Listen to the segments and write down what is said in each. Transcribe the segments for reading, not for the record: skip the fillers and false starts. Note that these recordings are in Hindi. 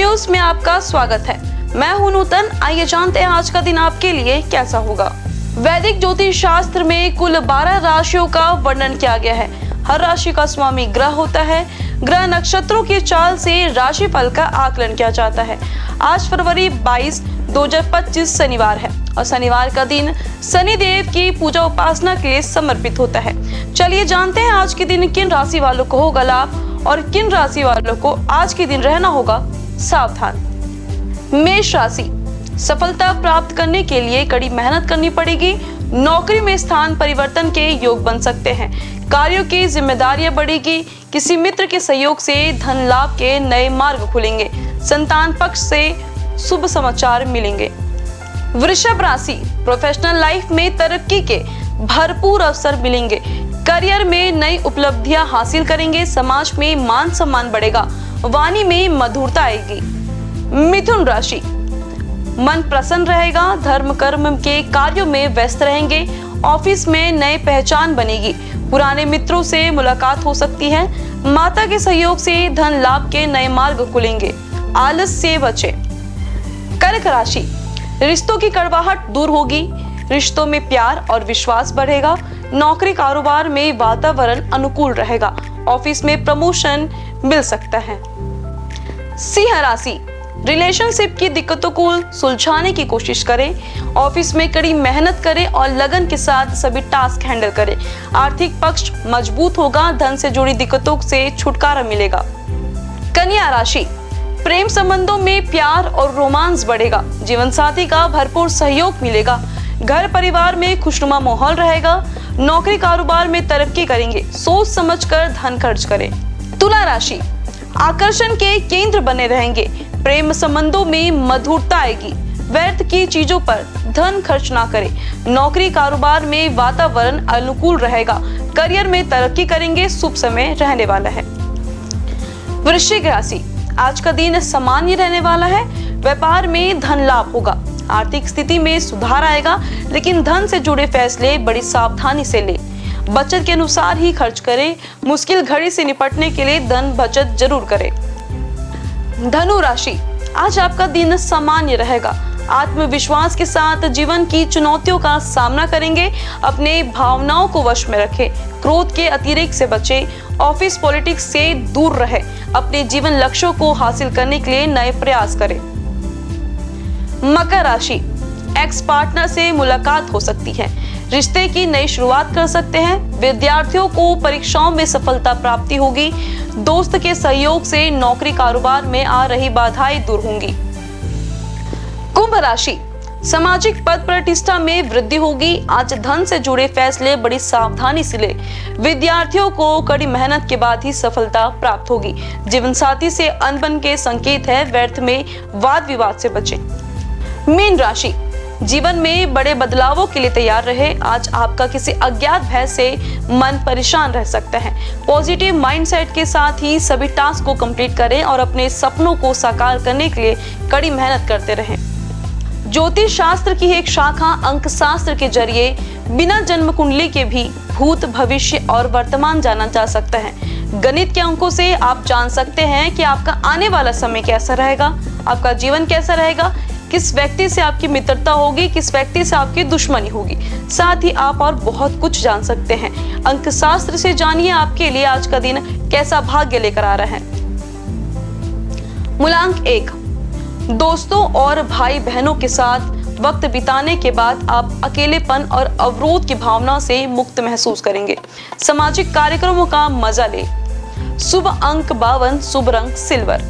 न्यूज में आपका स्वागत है। मैं हूं नूतन। आइए जानते हैं आज का दिन आपके लिए कैसा होगा। वैदिक ज्योतिष शास्त्र में कुल 12 राशियों का वर्णन किया गया है। हर राशि का स्वामी ग्रह होता है। ग्रह नक्षत्रों की चाल से राशिफल का आकलन किया जाता है। आज फरवरी 22, 2025 शनिवार है और शनिवार का दिन शनिदेव की पूजा उपासना के लिए समर्पित होता है। चलिए जानते हैं आज के दिन किन राशि वालों को होगा लाभ और किन राशि वालों को आज के दिन रहना होगा सावधान। मेष राशि, सफलता प्राप्त करने के लिए कड़ी मेहनत करनी पड़ेगी। नौकरी में स्थान परिवर्तन के योग बन सकते हैं। कार्यों की जिम्मेदारियां बढ़ेगी। किसी मित्र के सहयोग से धन लाभ के नए मार्ग खुलेंगे। संतान पक्ष से शुभ समाचार मिलेंगे। वृषभ राशि, प्रोफेशनल लाइफ में तरक्की के भरपूर अवसर मिलेंगे। करियर में नई उपलब्धियां हासिल करेंगे। समाज में मान सम्मान बढ़ेगा। वाणी में मधुरता आएगी। मिथुन राशि, मन प्रसन्न रहेगा। धर्म कर्म के कार्यों में व्यस्त रहेंगे। ऑफिस में नई पहचान बनेगी। पुराने मित्रों से मुलाकात हो सकती है। माता के सहयोग से धन लाभ के नए मार्ग खुलेंगे। आलस से बचें। कर्क राशि, रिश्तों की कड़वाहट दूर होगी। रिश्तों में प्यार और विश्वास बढ़ेगा। नौकरी कारोबार में वातावरण अनुकूल रहेगा। ऑफिस में प्रमोशन मिल सकता है। सिंह राशि, रिलेशनशिप की दिक्कतों को सुलझाने की कोशिश करें। ऑफिस में कड़ी मेहनत करें और लगन के साथ सभी टास्क हैंडल करें। आर्थिक पक्ष मजबूत होगा। धन से जुड़ी दिक्कतों से छुटकारा मिलेगा। कन्या राशि, प्रेम संबंधों में प्यार और रोमांस बढ़ेगा। जीवन साथी का भरपूर सहयोग मिलेगा। घर परिवार में खुशनुमा माहौल रहेगा। नौकरी कारोबार में तरक्की करेंगे। सोच समझकर धन खर्च करें। तुला राशि, आकर्षण के केंद्र बने रहेंगे। प्रेम संबंधों में मधुरता आएगी। व्यर्थ की चीजों पर धन खर्च ना करें। नौकरी कारोबार में वातावरण अनुकूल रहेगा। करियर में तरक्की करेंगे। शुभ समय रहने वाला है। वृश्चिक राशि, आज का दिन सामान्य रहने वाला है। व्यापार में धन लाभ होगा। आर्थिक स्थिति में सुधार आएगा, लेकिन धन से जुड़े फैसले बड़ी सावधानी से लें। बचत के अनुसार ही खर्च करें। मुश्किल घड़ी से निपटने के लिए धन बचत जरूर करें। धनु राशि, आज आपका दिन सामान्य रहेगा। आत्मविश्वास के साथ जीवन की चुनौतियों का सामना करेंगे। अपने भावनाओं को वश में रखें। क्रोध के अतिरेक से बचें। ऑफिस पॉलिटिक्स से दूर रहें। अपने जीवन लक्ष्यों को हासिल करने के लिए नए प्रयास करें। मकर राशि, एक्स पार्टनर से मुलाकात हो सकती है। रिश्ते की नई शुरुआत कर सकते हैं। विद्यार्थियों को परीक्षाओं में सफलता प्राप्ति होगी। दोस्त के सहयोग से नौकरी कारोबार में आ रही बाधाएं दूर होंगी। कुंभ राशि, सामाजिक पद प्रतिष्ठा में वृद्धि होगी। आज धन से जुड़े फैसले बड़ी सावधानी से ले। विद्यार्थियों को कड़ी मेहनत के बाद ही सफलता प्राप्त होगी। जीवन साथी से अनबन के संकेत है। व्यर्थ में वाद विवाद से बचें। मीन राशि, जीवन में बड़े बदलावों के लिए तैयार रहे। आज आपका किसी अज्ञात भय से मन परेशान रह सकता है। पॉजिटिव माइंडसेट के साथ ही सभी टास्क को कंप्लीट करें और अपने सपनों को साकार करने के लिए कड़ी मेहनत करते रहें। ज्योतिष शास्त्र की एक शाखा अंक शास्त्र के जरिए बिना जन्म कुंडली के भी भूत, भविष्य और वर्तमान जाना जा सकता है। गणित के अंकों से आप जान सकते हैं कि आपका आने वाला समय कैसा रहेगा, आपका जीवन कैसा रहेगा, किस व्यक्ति से आपकी मित्रता होगी, किस व्यक्ति से आपकी दुश्मनी होगी। साथ ही आप और बहुत कुछ जान सकते हैं। अंक शास्त्र से जानिए आपके लिए आज का दिन कैसा भाग्य लेकर आ रहा है। मूलांक 1, दोस्तों और भाई बहनों के साथ वक्त बिताने के बाद आप अकेलेपन और अवरोध की भावना से मुक्त महसूस करेंगे। सामाजिक कार्यक्रमों का मजा ले। शुभ अंक 52, शुभ रंग सिल्वर।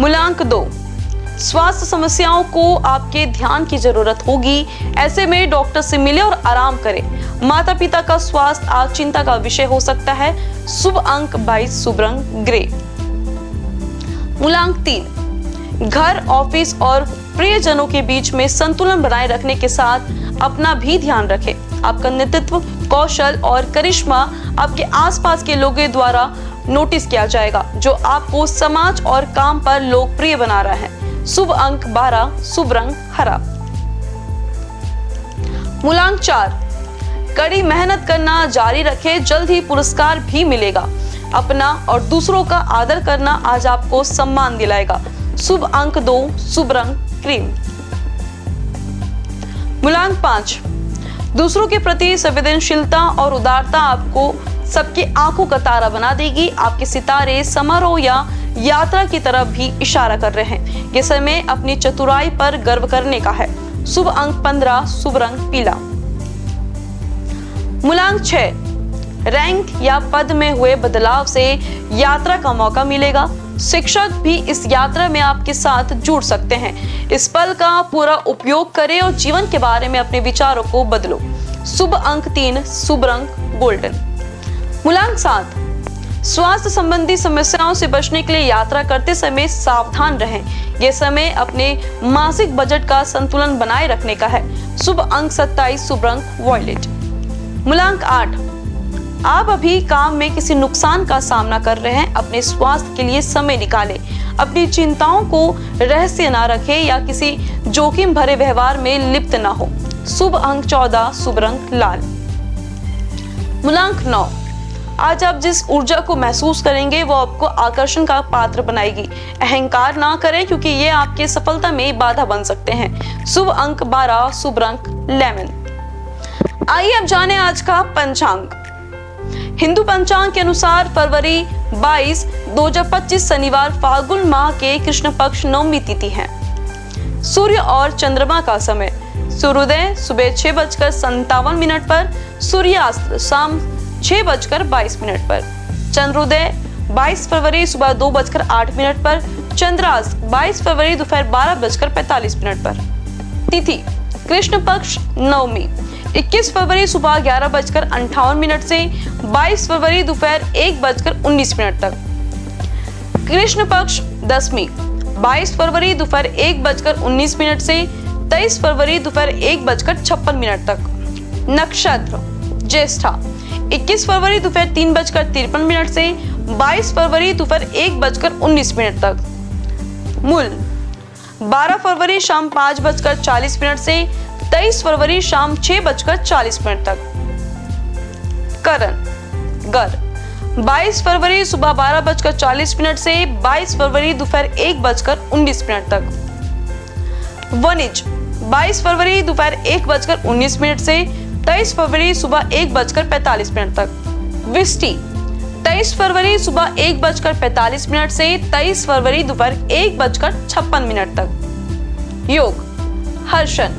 मूलांक 2, स्वास्थ्य समस्याओं को आपके ध्यान की जरूरत होगी। ऐसे में डॉक्टर से मिले और आराम करें। माता पिता का स्वास्थ्य आज चिंता का विषय हो सकता है। शुभ अंक 22, शुभ रंग ग्रे। मूलांक 3, घर, ऑफिस और प्रियजनों के बीच में संतुलन बनाए रखने के साथ अपना भी ध्यान रखें। आपका नेतृत्व कौशल और करिश्मा आपके आसपास के लोगों द्वारा नोटिस किया जाएगा, जो आपको समाज और काम पर लोकप्रिय बना रहा है। शुभ अंक 12, शुभ रंग हरा। मूलांक 4, कड़ी मेहनत करना जारी रखें। जल्द ही पुरस्कार भी मिलेगा। अपना और दूसरों का आदर करना आज आपको सम्मान दिलाएगा। शुभ अंक 2, शुभ रंग क्रीम। मूलांक 5, दूसरों के प्रति संवेदनशीलता और उदारता आपको सबकी आंखों का तारा बना देगी। आपके सितारे समारोह या यात्रा की तरफ भी इशारा कर रहे हैं। ये समय अपनी चतुराई पर गर्व करने का है। शुभ अंक 15, शुभ रंग पीला। मूलांक 6, रैंक या पद में हुए बदलाव से यात्रा का मौका मिलेगा। शिक्षक भी इस यात्रा में आपके साथ जुड़ सकते हैं। इस पल का पूरा उपयोग करें और जीवन के बारे में अपने विचारों को बदलो। शुभ अंक 3, शुभ रंग गोल्डन। मूलांक 7, स्वास्थ्य संबंधी समस्याओं से बचने के लिए यात्रा करते समय सावधान रहें। यह समय अपने मासिक बजट का संतुलन बनाए रखने का है। शुभ अंक 27, शुभ रंग वॉयलेट। मूलांक 8, आप अभी काम में किसी नुकसान का सामना कर रहे हैं। अपने स्वास्थ्य के लिए समय निकालें। अपनी चिंताओं को रहस्य ना रखें या किसी जोखिम भरे व्यवहार में लिप्त ना हो। शुभ अंक 14, शुभ रंग लाल। मूलांक 9, आज आप जिस ऊर्जा को महसूस करेंगे वो आपको आकर्षण का पात्र बनाएगी। अहंकार ना करें क्योंकि ये आपके सफलता में बाधा बन सकते हैं। शुभ अंक 12, शुभ रंग लेमन। आइए अब जाने आज का पंचांग। हिंदू पंचांग के अनुसार फरवरी 22, 2025 शनिवार फाल्गुन माह के कृष्ण पक्ष नवमी तिथि है। सूर्य और चंद्रमा का समय, सूर्योदय सुबह 6:57 पर, सूर्यास्त शाम 6:22 पर, चंद्रोदय 22 फरवरी सुबह 2:08 पर, चंद्रास्त 22 फरवरी दोपहर 12:45 पर। तिथि कृष्ण पक्ष नवमी 21 फरवरी सुबह 11:58 से 22 फरवरी दोपहर 1:19 तक। कृष्ण पक्ष दशमी 22 फरवरी दोपहर 1:19 से 23 फरवरी दोपहर 1:56 तक। नक्षत्र ज्येष्ठा 21 फरवरी दोपहर 3:53 से 22 फरवरी दोपहर 1:19 तक। मूल 12 फरवरी शाम 5:40 से 23 फरवरी शाम 6:40 तक। करण गर 22 फरवरी सुबह 12:40 से 22 फरवरी दोपहर 1:19 तक। वनिज 22 फरवरी दोपहर 1:19 से 23 फरवरी सुबह 1:45 तक। विष्टि 23 फरवरी सुबह 1:45 से 23 फरवरी दोपहर 1:56 तक। योग हर्षण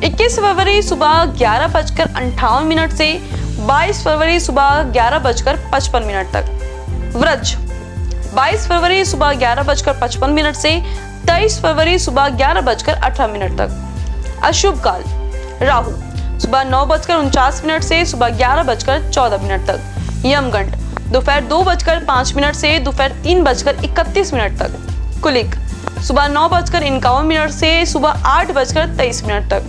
21 फरवरी सुबह 11:58 से 22 फरवरी सुबह 11:55 तक। व्रज 22 फरवरी सुबह 11:55 से 23 फरवरी सुबह 11:18 तक। अशुभ काल राहु सुबह 9:49 से सुबह 11:14 तक। यमगंड दोपहर 2:05 से दोपहर 3:31 तक। कुलिक सुबह 9:51 से सुबह 8:23 तक।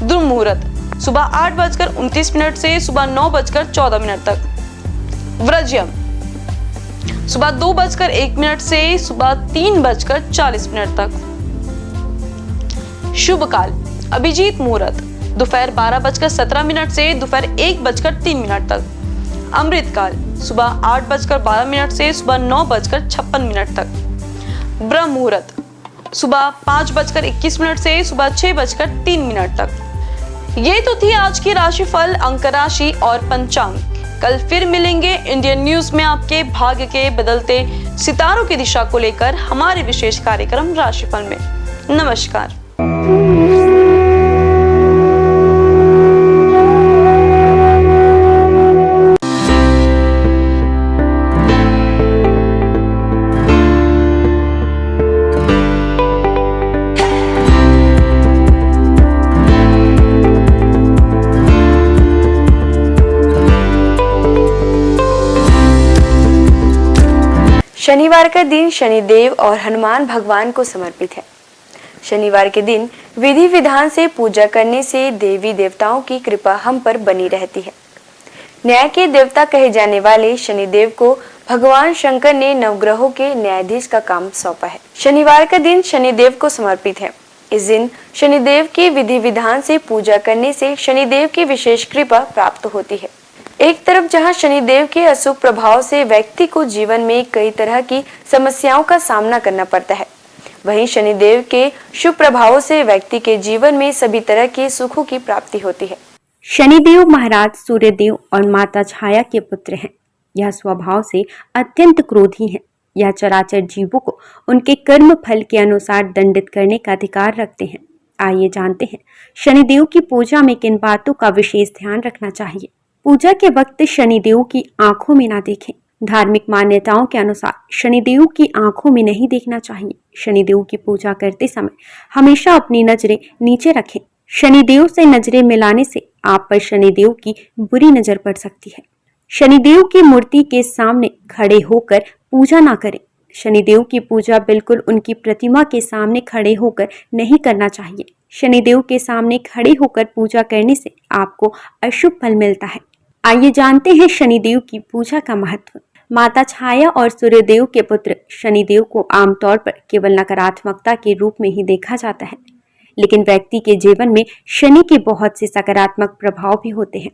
दुर्मुहूर्त मुहूर्त सुबह 8:29 से सुबह 9:14 तक। व्रजयम सुबह 2:01 से सुबह 3:40 तक। शुभ काल अभिजीत मुहूर्त दोपहर 12:17 से दोपहर 1:03 तक। अमृत काल सुबह 8:12 से सुबह 9:56 तक। ब्रह्म मुहूर्त सुबह 5:21 से सुबह 6:03 तक। ये तो थी आज की राशिफल, अंक राशि और पंचांग। कल फिर मिलेंगे इंडियन न्यूज में आपके भाग्य के बदलते सितारों की दिशा को लेकर हमारे विशेष कार्यक्रम राशिफल में। नमस्कार। शनिवार का दिन शनिदेव और हनुमान भगवान को समर्पित है। शनिवार के दिन विधि विधान से पूजा करने से देवी देवताओं की कृपा हम पर बनी रहती है। न्याय के देवता कहे जाने वाले शनिदेव को भगवान शंकर ने नवग्रहों के न्यायाधीश का काम सौंपा है। शनिवार का दिन शनिदेव को समर्पित है। इस दिन शनिदेव की विधि विधान से पूजा करने से शनिदेव की विशेष कृपा प्राप्त होती है। एक तरफ जहां शनिदेव के अशुभ प्रभाव से व्यक्ति को जीवन में कई तरह की समस्याओं का सामना करना पड़ता है, वहीं शनिदेव के शुभ प्रभावों से व्यक्ति के जीवन में सभी तरह के सुखों की प्राप्ति होती है। शनिदेव महाराज सूर्यदेव और माता छाया के पुत्र हैं। यह स्वभाव से अत्यंत क्रोधी हैं। यह चराचर जीवों को उनके कर्म फल के अनुसार दंडित करने का अधिकार रखते हैं। आइए जानते हैं शनिदेव की पूजा में किन बातों का विशेष ध्यान रखना चाहिए। पूजा के वक्त शनिदेव की आंखों में ना देखें। धार्मिक मान्यताओं के अनुसार शनिदेव की आंखों में नहीं देखना चाहिए। शनिदेव की पूजा करते समय हमेशा अपनी नजरें नीचे रखें। शनिदेव से नजरें मिलाने से आप पर शनिदेव की बुरी नजर पड़ सकती है। शनिदेव की मूर्ति के सामने खड़े होकर पूजा ना करें। शनिदेव की पूजा बिल्कुल उनकी प्रतिमा के सामने खड़े होकर नहीं करना चाहिए। शनिदेव के सामने खड़े होकर पूजा करने से आपको अशुभ फल मिलता है। आइए जानते हैं शनिदेव की पूजा का महत्व। माता छाया और सूर्यदेव के पुत्र शनिदेव को आमतौर पर केवल नकारात्मकता के रूप में ही देखा जाता है, लेकिन व्यक्ति के जीवन में शनि के बहुत से सकारात्मक प्रभाव भी होते हैं।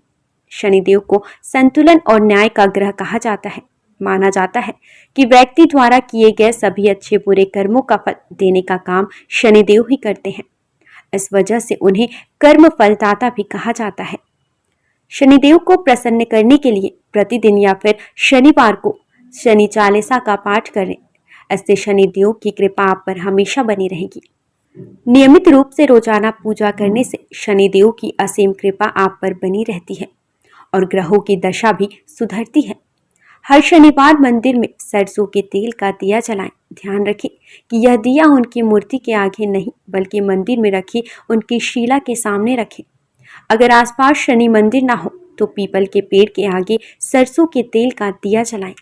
शनिदेव को संतुलन और न्याय का ग्रह कहा जाता है। माना जाता है कि व्यक्ति द्वारा किए गए सभी अच्छे बुरे कर्मों का फल देने का काम शनिदेव ही करते हैं। इस वजह से उन्हें कर्म फलदाता भी कहा जाता है। शनिदेव को प्रसन्न करने के लिए प्रतिदिन या फिर शनिवार को शनि चालीसा का पाठ करें। इससे शनिदेव की कृपा आप पर हमेशा बनी रहेगी। नियमित रूप से रोजाना पूजा करने से शनिदेव की असीम कृपा आप पर बनी रहती है और ग्रहों की दशा भी सुधरती है। हर शनिवार मंदिर में सरसों के तेल का दिया जलाएं। ध्यान रखें कि यह दिया उनकी मूर्ति के आगे नहीं बल्कि मंदिर में रखी उनकी शिला के सामने रखें। अगर आसपास शनि मंदिर ना हो तो पीपल के पेड़ के आगे सरसों के तेल का दिया जलाएं।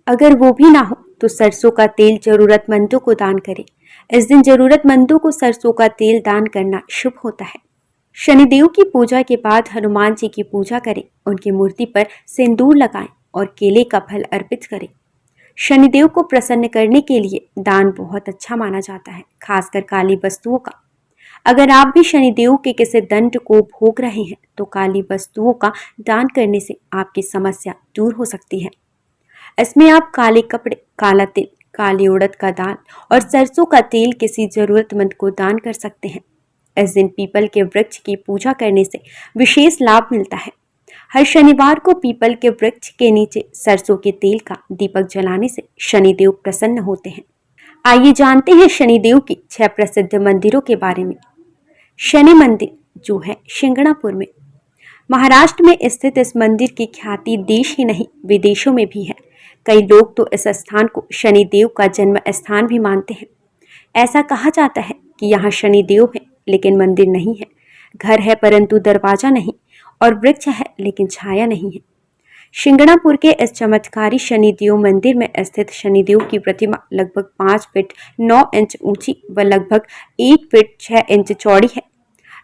अगर वो भी ना हो तो सरसों का तेल जरूरतमंदों को दान करें। इस दिन जरूरतमंदों को सरसों का तेल दान करना शुभ होता है। शनिदेव की पूजा के बाद हनुमान जी की पूजा करें। उनकी मूर्ति पर सिंदूर लगाएं और केले का फल अर्पित करें। शनिदेव को प्रसन्न करने के लिए दान बहुत अच्छा माना जाता है, खासकर काली वस्तुओं का। अगर आप भी शनिदेव के किसी दंड को भोग रहे हैं तो काली वस्तुओं का दान करने से आपकी समस्या दूर हो सकती है। इसमें आप काले कपड़े, काला तिल, काली उड़द का दान और सरसों का तेल किसी जरूरतमंद को दान कर सकते हैं। इस दिन पीपल के वृक्ष की पूजा करने से विशेष लाभ मिलता है। हर शनिवार को पीपल के वृक्ष के नीचे सरसों के तेल का दीपक जलाने से शनिदेव प्रसन्न होते हैं। आइए जानते हैं शनिदेव के 6 प्रसिद्ध मंदिरों के बारे में। शनि मंदिर जो है शिंगणापुर में, महाराष्ट्र में स्थित इस मंदिर की ख्याति देश ही नहीं विदेशों में भी है। कई लोग तो इस स्थान को शनिदेव का जन्म स्थान भी मानते हैं। ऐसा कहा जाता है कि यहाँ शनिदेव है लेकिन मंदिर नहीं है, घर है परंतु दरवाजा नहीं, और वृक्ष है लेकिन छाया नहीं है। शिंगणापुर के इस चमत्कारी शनिदेव मंदिर में स्थित शनिदेव की प्रतिमा लगभग 5 फीट 9 इंच ऊंची व लगभग 1 फीट 6 इंच चौड़ी है।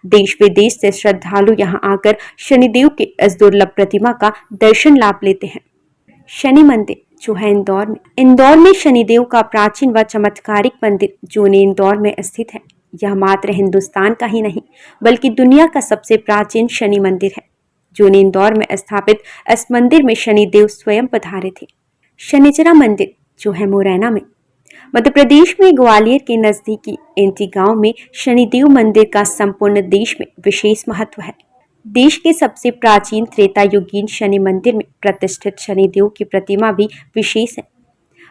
देश विदेश से श्रद्धालु यहाँ आकर शनिदेव की इस दुर्लभ प्रतिमा का दर्शन लाभ लेते हैं। शनि मंदिर जो है इंदौर में शनिदेव का प्राचीन व चमत्कारिक मंदिर जो इंदौर में स्थित है। यह मात्र हिंदुस्तान का ही नहीं बल्कि दुनिया का सबसे प्राचीन शनि मंदिर है। जो इंदौर में स्थापित इस मंदिर में शनिदेव स्वयं पधारे थे। शनिचरा मंदिर जो है मुरैना में, मध्य प्रदेश में ग्वालियर के नजदीकी एंटी गांव में शनिदेव मंदिर का संपूर्ण देश में विशेष महत्व है। देश के सबसे प्राचीन त्रेता युगीन शनि मंदिर में प्रतिष्ठित शनिदेव की प्रतिमा भी विशेष है।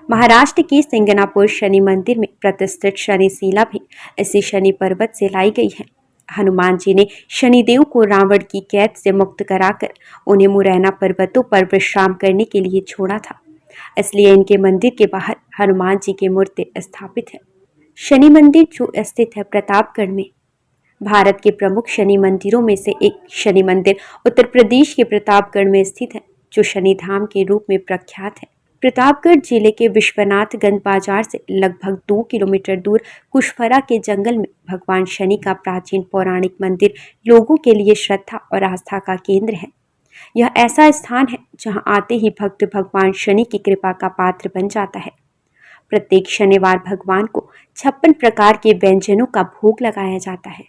महाराष्ट्र के सिंगनापुर शनि मंदिर में प्रतिष्ठित शनिशिला भी इसी शनि पर्वत से लाई गई है। हनुमान जी ने शनिदेव को रावण की कैद से मुक्त कराकर उन्हें मुरैना पर्वतों पर विश्राम करने के लिए छोड़ा था, इसलिए इनके मंदिर के बाहर हनुमान जी की मूर्ति स्थापित है। शनि मंदिर जो स्थित है प्रतापगढ़ में, भारत के प्रमुख शनि मंदिरों में से एक शनि मंदिर उत्तर प्रदेश के प्रतापगढ़ में स्थित है, जो शनि धाम के रूप में प्रख्यात है। प्रतापगढ़ जिले के विश्वनाथगंज बाजार से लगभग 2 किलोमीटर दूर कुशफरा के जंगल में भगवान शनि का प्राचीन पौराणिक मंदिर लोगों के लिए श्रद्धा और आस्था का केंद्र है। यह ऐसा स्थान है जहां आते ही भक्त भगवान शनि की कृपा का पात्र बन जाता है। प्रत्येक शनिवार भगवान को 56 प्रकार के व्यंजनों का भोग लगाया जाता है।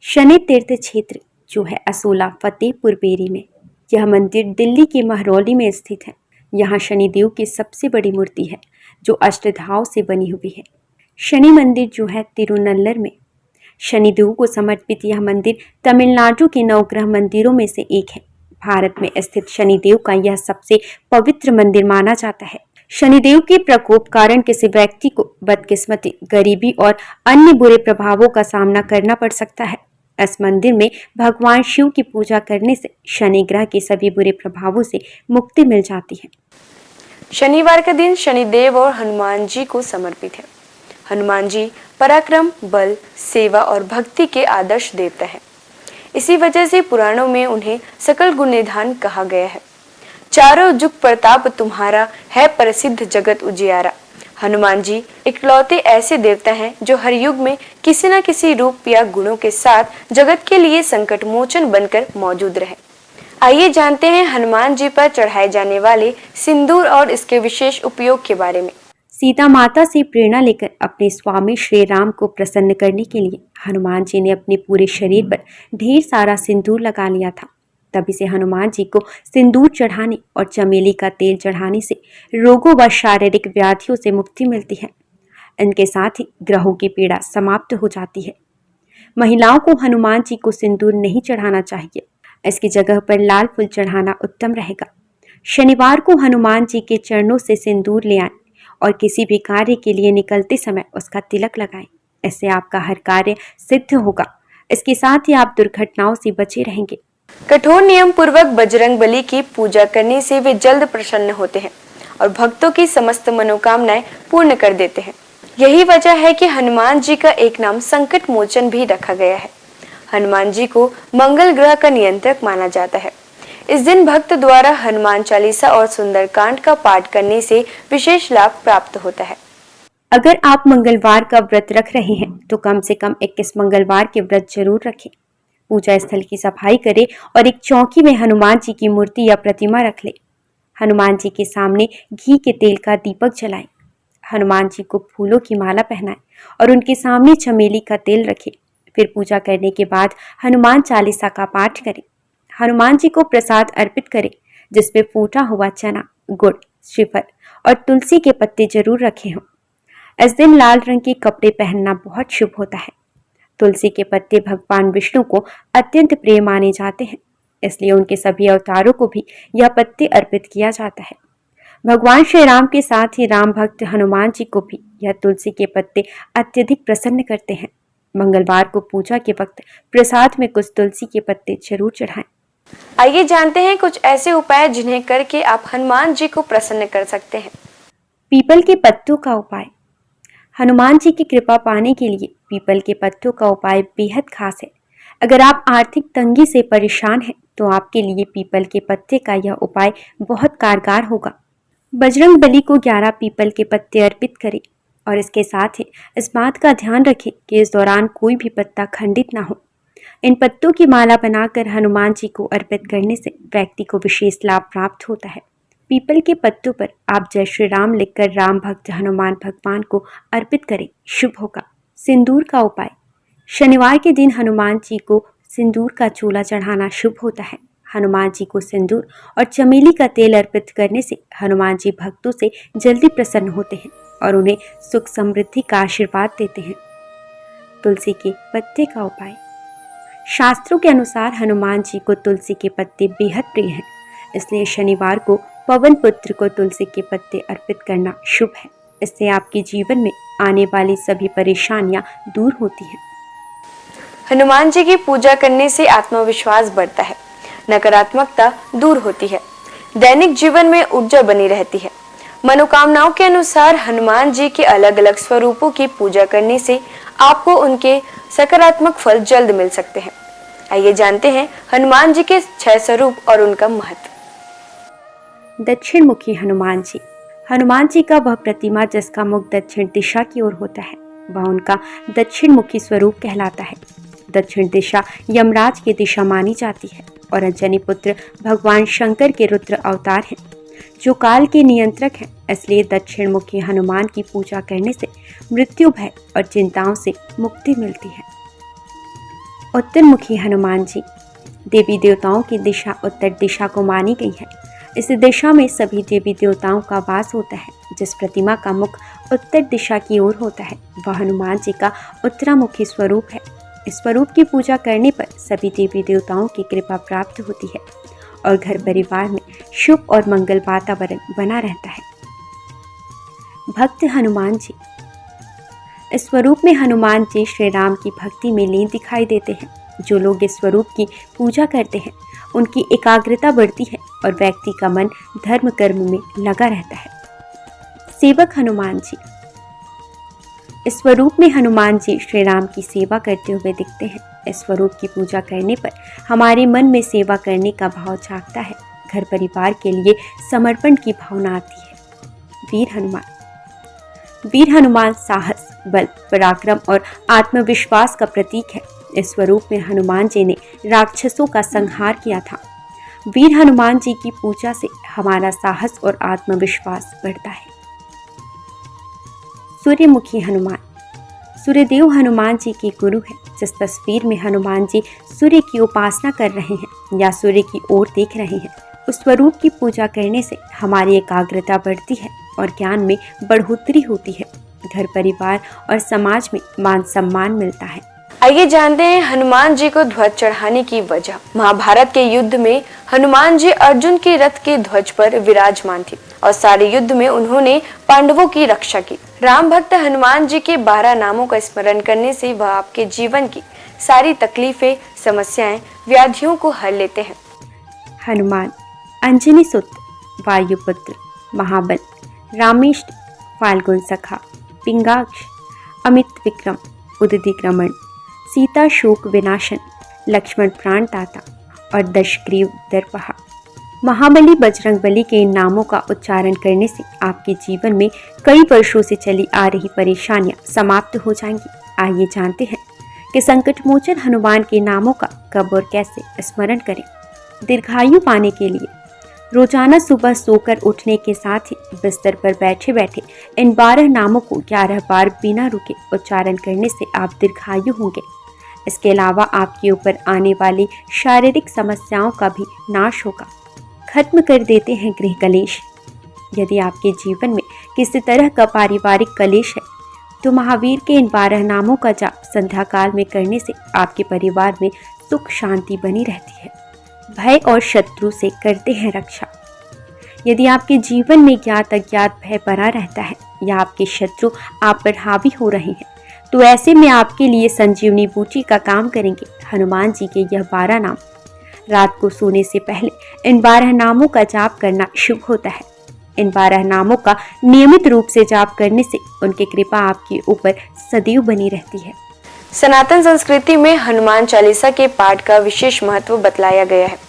शनि तीर्थ क्षेत्र जो है असोला फतेहपुर बेरी में, यह मंदिर दिल्ली के महरौली में स्थित है। यहाँ शनिदेव की सबसे बड़ी मूर्ति है जो अष्टधाव से बनी हुई है। शनि मंदिर जो है तिरुनल्लर में। शनिदेव को समर्पित यह मंदिर तमिलनाडु के नवग्रह मंदिरों में से एक है। भारत में स्थित शनिदेव का यह सबसे पवित्र मंदिर माना जाता है। शनिदेव के प्रकोप कारण किसी व्यक्ति को बदकिस्मती, गरीबी और अन्य बुरे प्रभावों का सामना करना पड़ सकता है। इस मंदिर में भगवान शिव की पूजा करने से शनि ग्रह के सभी बुरे प्रभावों से मुक्ति मिल जाती है। शनिवार का दिन शनिदेव और हनुमान जी को समर्पित है। हनुमान जी पराक्रम, बल, सेवा और भक्ति के आदर्श देवता है। इसी वजह से पुराणों में उन्हें सकल गुण निधान कहा गया है। चारों जुग प्रताप तुम्हारा है, प्रसिद्ध जगत उजियारा। हनुमान जी इकलौते ऐसे देवता हैं जो हर युग में किसी न किसी रूप या गुणों के साथ जगत के लिए संकट मोचन बनकर मौजूद रहे। आइए जानते हैं हनुमान जी पर चढ़ाए जाने वाले सिंदूर और इसके विशेष उपयोग के बारे में। सीता माता से प्रेरणा लेकर अपने स्वामी श्री राम को प्रसन्न करने के लिए हनुमान जी ने अपने पूरे शरीर पर ढेर सारा सिंदूर लगा लिया था। तभी से हनुमान जी को सिंदूर चढ़ाने और चमेली का तेल चढ़ाने से रोगों व शारीरिक व्याधियों से मुक्ति मिलती है। इनके साथ ही ग्रहों की पीड़ा समाप्त हो जाती है। महिलाओं को हनुमान जी को सिंदूर नहीं चढ़ाना चाहिए। इसकी जगह पर लाल फूल चढ़ाना उत्तम रहेगा। शनिवार को हनुमान जी के चरणों से सिंदूर ले आएं और किसी भी कार्य के लिए निकलते समय उसका तिलक लगाएं। इससे आपका हर कार्य सिद्ध होगा। इसके साथ ही आप दुर्घटनाओं से बचे रहेंगे। कठोर नियम पूर्वक बजरंग बली की पूजा करने से वे जल्द प्रसन्न होते हैं और भक्तों की समस्त मनोकामनाएं पूर्ण कर देते हैं। यही वजह है कि हनुमान जी का एक नाम संकट मोचन भी रखा गया है। हनुमान जी को मंगल ग्रह का नियंत्रक माना जाता है। इस दिन भक्त द्वारा हनुमान चालीसा और सुंदरकांड का पाठ करने से विशेष लाभ प्राप्त होता है। अगर आप मंगलवार का व्रत रख रहे हैं तो कम से कम 21 मंगलवार के व्रत जरूर रखें। पूजा स्थल की सफाई करें और एक चौकी में हनुमान जी की मूर्ति या प्रतिमा रख ले। हनुमान जी के सामने घी के तेल का दीपक जलाएं। हनुमान जी को फूलों की माला पहनाएं और उनके सामने चमेली का तेल रखें। फिर पूजा करने के बाद हनुमान चालीसा का पाठ करें। हनुमान जी को प्रसाद अर्पित करें जिसमें फूटा हुआ चना, गुड़, श्रीफल और तुलसी के पत्ते जरूर रखे हों। इस दिन लाल रंग के कपड़े पहनना बहुत शुभ होता है। तुलसी के पत्ते भगवान विष्णु को अत्यंत प्रिय माने जाते हैं, इसलिए उनके सभी अवतारों को भी यह पत्ते अर्पित किया जाता है। भगवान श्री राम के साथ ही राम भक्त हनुमान जी को भी यह तुलसी के पत्ते अत्यधिक प्रसन्न करते हैं। मंगलवार को पूजा के वक्त प्रसाद में कुछ तुलसी के पत्ते जरूर चढ़ाएं। आइए जानते हैं कुछ ऐसे उपाय जिन्हें करके आप हनुमान जी को प्रसन्न कर सकते हैं। पीपल के पत्तों का उपाय। हनुमान जी की कृपा पाने के लिए पीपल के पत्तों का उपाय बेहद खास है। अगर आप आर्थिक तंगी से परेशान हैं तो आपके लिए पीपल के पत्ते का यह उपाय बहुत कारगर होगा। बजरंग बली को 11 पीपल के पत्ते अर्पित करें और इसके साथ ही इस बात का ध्यान रखें कि इस दौरान कोई भी पत्ता खंडित ना हो। इन पत्तों की माला बनाकर हनुमान जी को अर्पित करने से व्यक्ति को विशेष लाभ प्राप्त होता है। पीपल के पत्तों पर आप जय श्री राम लिखकर राम भक्त हनुमान भगवान को अर्पित करें, शुभ होगा। सिंदूर का उपाय। शनिवार के दिन हनुमान जी को सिंदूर का चूल्हा चढ़ाना शुभ होता है। हनुमान जी को सिंदूर और चमेली का तेल अर्पित करने से हनुमान जी भक्तों से जल्दी प्रसन्न होते हैं और उन्हें सुख समृद्धि का आशीर्वाद देते हैं। तुलसी के पत्ते का उपाय। शास्त्रों के अनुसार हनुमान जी को तुलसी के पत्ते बेहद प्रिय हैं, इसलिए शनिवार को पवन पुत्र को तुलसी के पत्ते अर्पित करना शुभ है। इससे आपके जीवन में आने वाली सभी परेशानियां दूर होती हैं। हनुमान जी की पूजा करने से आत्मविश्वास बढ़ता है, नकारात्मकता दूर होती है, दैनिक जीवन में ऊर्जा बनी रहती है। मनोकामनाओं के अनुसार हनुमान जी के अलग अलग स्वरूपों की पूजा करने से आपको उनके सकारात्मक फल जल्द मिल सकते हैं। आइए जानते हैं हनुमान जी के 6 स्वरूप और उनका महत्व। दक्षिण मुखी हनुमान जी। हनुमान जी का वह प्रतिमा जिसका मुख दक्षिण दिशा की ओर होता है वह उनका दक्षिण मुखी स्वरूप कहलाता है। दक्षिण दिशा यमराज की दिशा मानी जाती है और अंजनी पुत्र भगवान शंकर के रुद्र अवतार हैं जो काल के नियंत्रक हैं। इसलिए दक्षिण मुखी हनुमान की पूजा करने से मृत्यु भय और चिंताओं से मुक्ति मिलती है। उत्तर मुखी हनुमान जी। देवी देवताओं की दिशा उत्तर दिशा को मानी गई है। इस दिशा में सभी देवी देवताओं का वास होता है। जिस प्रतिमा का मुख उत्तर दिशा की ओर होता है वह हनुमान जी का उत्तरामुखी स्वरूप है। इस स्वरूप की पूजा करने पर सभी देवी देवताओं की कृपा प्राप्त होती है और घर परिवार में शुभ और मंगल वातावरण बना रहता है। भक्त हनुमान जी। इस स्वरूप में हनुमान जी श्री राम की भक्ति में लीन दिखाई देते हैं। जो लोग इस स्वरूप की पूजा करते हैं उनकी एकाग्रता बढ़ती है और व्यक्ति का मन धर्म कर्म में लगा रहता है। सेवक हनुमान जी। इस स्वरूप में हनुमान जी श्री राम की सेवा करते हुए दिखते हैं। इस स्वरूप की पूजा करने पर हमारे मन में सेवा करने का भाव जागता है। घर परिवार के लिए समर्पण की भावना आती है। वीर हनुमान। वीर हनुमान साहस, बल, पराक्रम और आत्मविश्वास का प्रतीक है। इस स्वरूप में हनुमान जी ने राक्षसों का संहार किया था। वीर हनुमान जी की पूजा से हमारा साहस और आत्मविश्वास बढ़ता है। सूर्यमुखी हनुमान। सूर्यदेव हनुमान जी के गुरु हैं। जिस तस्वीर में हनुमान जी सूर्य की उपासना कर रहे हैं या सूर्य की ओर देख रहे हैं उस स्वरूप की पूजा करने से हमारी एकाग्रता बढ़ती है और ज्ञान में बढ़ोतरी होती है। घर परिवार और समाज में मान सम्मान मिलता है। आइए जानते हैं हनुमान जी को ध्वज चढ़ाने की वजह। महाभारत के युद्ध में हनुमान जी अर्जुन के रथ के ध्वज पर विराजमान थे और सारे युद्ध में उन्होंने पांडवों की रक्षा की। राम भक्त हनुमान जी के 12 नामों का स्मरण करने से वह आपके जीवन की सारी तकलीफें, समस्याएं, व्याधियों को हर लेते हैं। हनुमान। अंजनी सुत, वायुपुत्र, महाबल, रामेष्ट, फाल्गुन सखा, पिंगाक्ष, अमित विक्रम, उदधिक्रमण, सीता शोक विनाशन, लक्ष्मण प्राण दाता और दशग्रीव दर्पहा। महाबली बजरंगबली के इन नामों का उच्चारण करने से आपके जीवन में कई वर्षों से चली आ रही परेशानियां समाप्त हो जाएंगी। आइए जानते हैं कि संकटमोचन हनुमान के नामों का कब और कैसे स्मरण करें। दीर्घायु पाने के लिए रोजाना सुबह सोकर उठने के साथ ही बिस्तर पर बैठे बैठे इन 12 नामों को 11 बार बिना रुके उच्चारण करने से आप दीर्घायु होंगे। इसके अलावा आपके ऊपर आने वाली शारीरिक समस्याओं का भी नाश होगा। खत्म कर देते हैं गृह कलेश। यदि आपके जीवन में किसी तरह का पारिवारिक कलेश है तो महावीर के इन 12 नामों का जाप संध्या काल में करने से आपके परिवार में सुख शांति बनी रहती है। भय और शत्रु से करते हैं रक्षा। यदि आपके जीवन में ज्ञात अज्ञात भय बना रहता है या आपके शत्रु आप पर हावी हो रहे हैं तो ऐसे में आपके लिए संजीवनी बूटी का काम करेंगे हनुमान जी के यह 12 नाम। रात को सोने से पहले इन 12 नामों का जाप करना शुभ होता है। इन 12 नामों का नियमित रूप से जाप करने से उनकी कृपा आपके ऊपर सदैव बनी रहती है। सनातन संस्कृति में हनुमान चालीसा के पाठ का विशेष महत्व बतलाया गया है।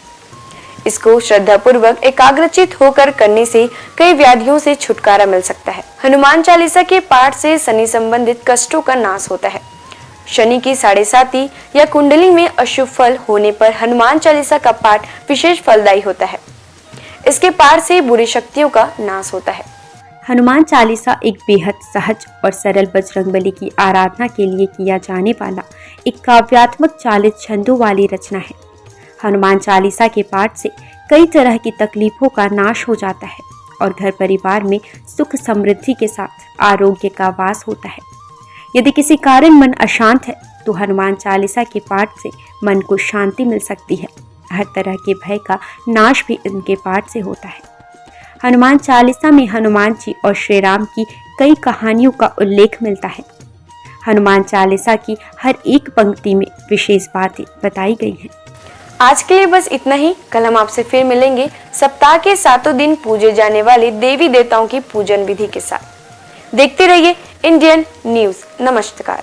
इसको श्रद्धापूर्वक एकाग्रचित होकर करने से कई व्याधियों से छुटकारा मिल सकता है। हनुमान चालीसा के पाठ से शनि संबंधित कष्टों का नाश होता है। शनि की 7.5 या कुंडली में अशुभ फल होने पर हनुमान चालीसा का पाठ विशेष फलदायी होता है। इसके पाठ से बुरी शक्तियों का नाश होता है। हनुमान चालीसा एक बेहद सहज और सरल बजरंगबली की आराधना के लिए किया जाने वाला एक काव्यात्मक 40 छंदों वाली रचना है। हनुमान चालीसा के पाठ से कई तरह की तकलीफों का नाश हो जाता है और घर परिवार में सुख समृद्धि के साथ आरोग्य का वास होता है। यदि किसी कारण मन अशांत है तो हनुमान चालीसा के पाठ से मन को शांति मिल सकती है। हर तरह के भय का नाश भी इनके पाठ से होता है। हनुमान चालीसा में हनुमान जी और श्री राम की कई कहानियों का उल्लेख मिलता है। हनुमान चालीसा की हर एक पंक्ति में विशेष बातें बताई गई हैं। आज के लिए बस इतना ही। कल हम आपसे फिर मिलेंगे सप्ताह के 7 दिन पूजे जाने वाले देवी देवताओं की पूजन विधि के साथ। देखते रहिए इंडियन न्यूज। नमस्कार।